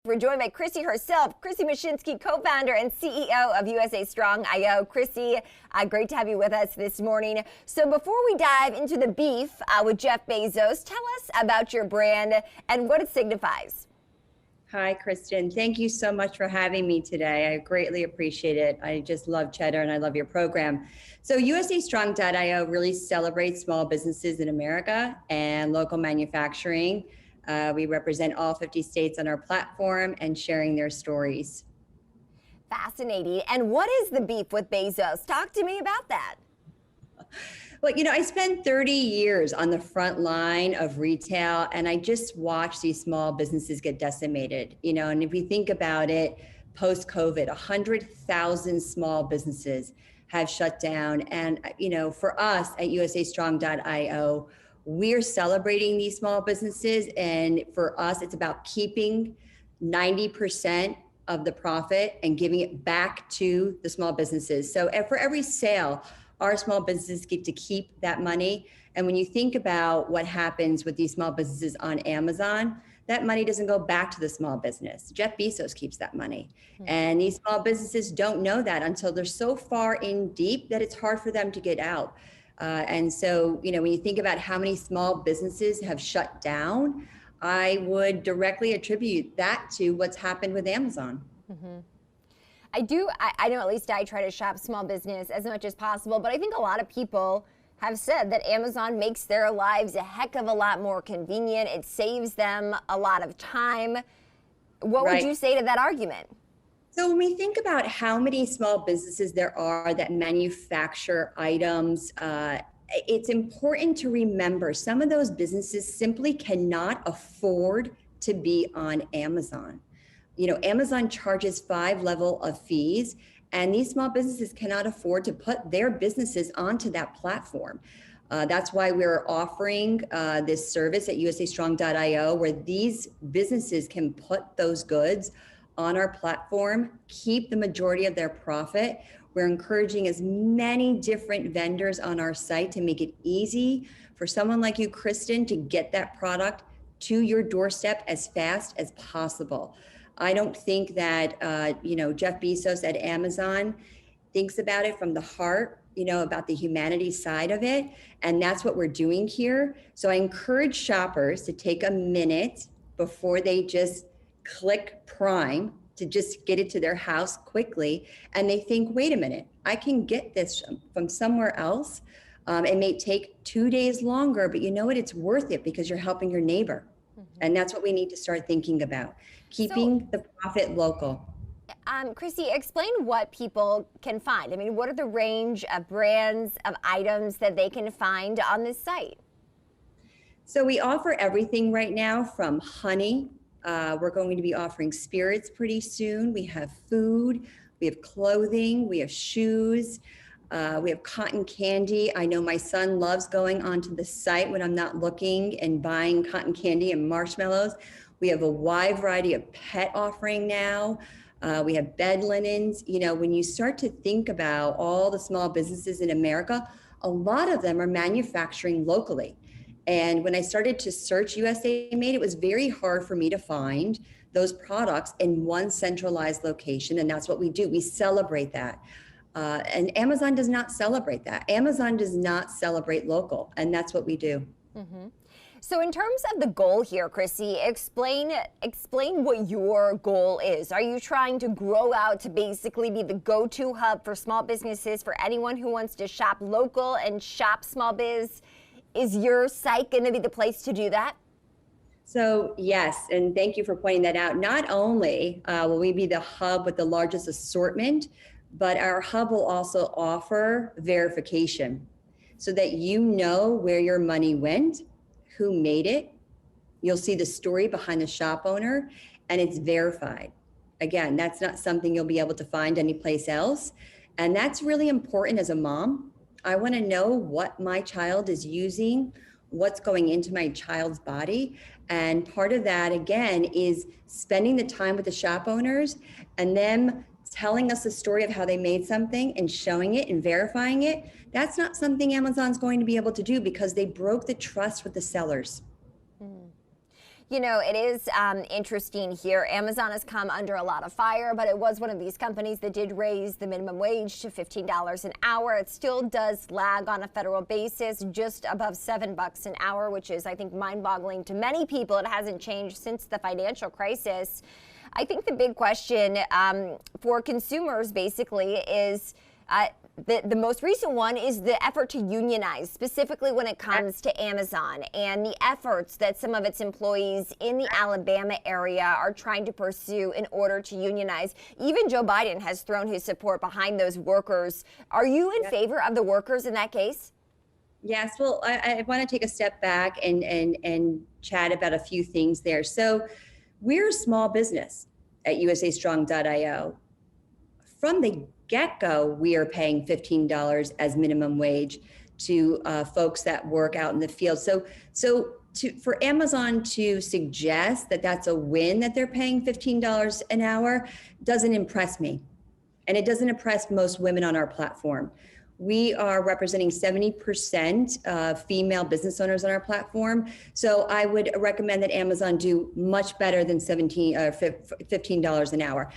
We're joined by Krissy herself, Krissy Mashinsky, co-founder and CEO of usastrongIO. Krissy, great to have you with us this morning. So before we dive into the beef with Jeff Bezos, tell us about your brand and what it signifies. Hi, Kristen. Thank you so much for having me today. I greatly appreciate it. I just love Cheddar and I love your program. So usastrong.io really celebrates small businesses in America and local manufacturing. We represent all 50 states on our platform and sharing their stories. Fascinating. And what is the beef with Bezos? Talk to me about that. Well, I spent 30 years on the front line of retail, and I just watched these small businesses get decimated, and if we think about it, post-COVID, 100,000 small businesses have shut down. And, for us at usastrong.io, we're celebrating these small businesses. And for us, it's about keeping 90% of the profit and giving it back to the small businesses. So for every sale, our small businesses get to keep that money. And when you think about what happens with these small businesses on Amazon, that money doesn't go back to the small business. Jeff Bezos keeps that money. And these small businesses don't know that until they're so far in deep that it's hard for them to get out. And so, when you think about how many small businesses have shut down, I would directly attribute that to what's happened with Amazon. I know at least I try to shop small business as much as possible, but I think a lot of people have said that Amazon makes their lives a heck of a lot more convenient. It saves them a lot of time. What would you say to that argument? So when we think about how many small businesses there are that manufacture items, it's important to remember some of those businesses simply cannot afford to be on Amazon. Amazon charges 5 levels of fees, and these small businesses cannot afford to put their businesses onto that platform. That's why we're offering this service at usastrong.io, where these businesses can put those goods on our platform, keep the majority of their profit. We're encouraging as many different vendors on our site to make it easy for someone like you, Kristen, to get that product to your doorstep as fast as possible. I don't think that, Jeff Bezos at Amazon thinks about it from the heart, about the humanity side of it. And that's what we're doing here. So I encourage shoppers to take a minute before they just click Prime to just get it to their house quickly. And they think, wait a minute, I can get this from somewhere else. It may take 2 days longer, but you know what? It's worth it because you're helping your neighbor. And that's what we need to start thinking about, keeping the profit local. Krissy, explain what people can find. I mean, what are the range of brands of items that they can find on this site? So we offer everything right now from honey. We're going to be offering spirits pretty soon. We have food, we have clothing, we have shoes. We have cotton candy. I know my son loves going onto the site when I'm not looking and buying cotton candy and marshmallows. We have a wide variety of pet offering now. We have bed linens. When you start to think about all the small businesses in America, a lot of them are manufacturing locally. And when I started to search USA Made, it was very hard for me to find those products in one centralized location. And that's what we do. We celebrate that. And Amazon does not celebrate that. Amazon does not celebrate local, and that's what we do. So in terms of the goal here, Krissy, explain what your goal is. Are you trying to grow out to basically be the go-to hub for small businesses, for anyone who wants to shop local and shop small biz? Is your site going to be the place to do that? So yes, and thank you for pointing that out. Not only will we be the hub with the largest assortment, but our hub will also offer verification so that you know where your money went, who made it. You'll see the story behind the shop owner, and it's verified. Again, that's not something you'll be able to find anyplace else. And that's really important as a mom. I want to know what my child is using, what's going into my child's body. And part of that, again, is spending the time with the shop owners and them telling us the story of how they made something and showing it and verifying it. That's not something Amazon's going to be able to do because they broke the trust with the sellers. You know, it is interesting here. Amazon has come under a lot of fire, but it was one of these companies that did raise the minimum wage to $15 an hour. It still does lag on a federal basis, just above $7 an hour, which is, I think, mind-boggling to many people. It hasn't changed since the financial crisis. I think the big question for consumers basically is the most recent one is the effort to unionize, specifically when it comes to Amazon and the efforts that some of its employees in the Alabama area are trying to pursue in order to unionize. Even Joe Biden has thrown his support behind those workers. Are you in favor of the workers in that case? Yes, well, I want to take a step back and chat about a few things there. So we're a small business at usastrong.io. From the get-go, we are paying $15 as minimum wage to folks that work out in the field. For Amazon to suggest that that's a win that they're paying $15 an hour doesn't impress me. And it doesn't impress most women on our platform. We are representing 70% of female business owners on our platform. So I would recommend that Amazon do much better than $15 an hour.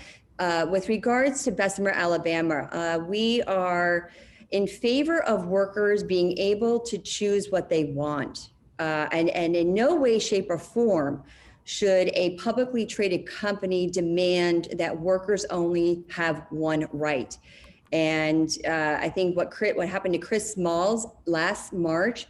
With regards to Bessemer, Alabama, we are in favor of workers being able to choose what they want. And in no way, shape, or form should a publicly traded company demand that workers only have one right. And I think what happened to Chris Smalls last March,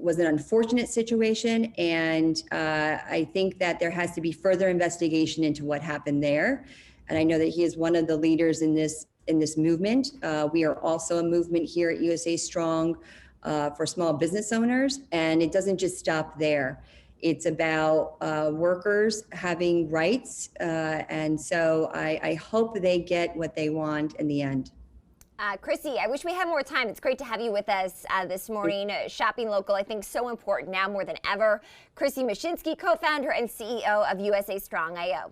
was an unfortunate situation. And I think that there has to be further investigation into what happened there. And I know that he is one of the leaders in this movement. We are also a movement here at USA Strong for small business owners. And it doesn't just stop there. It's about workers having rights. And so I hope they get what they want in the end. Krissy, I wish we had more time. It's great to have you with us this morning. Shopping local, I think, so important now more than ever. Krissy Mashinsky, co-founder and CEO of USA Strong IO.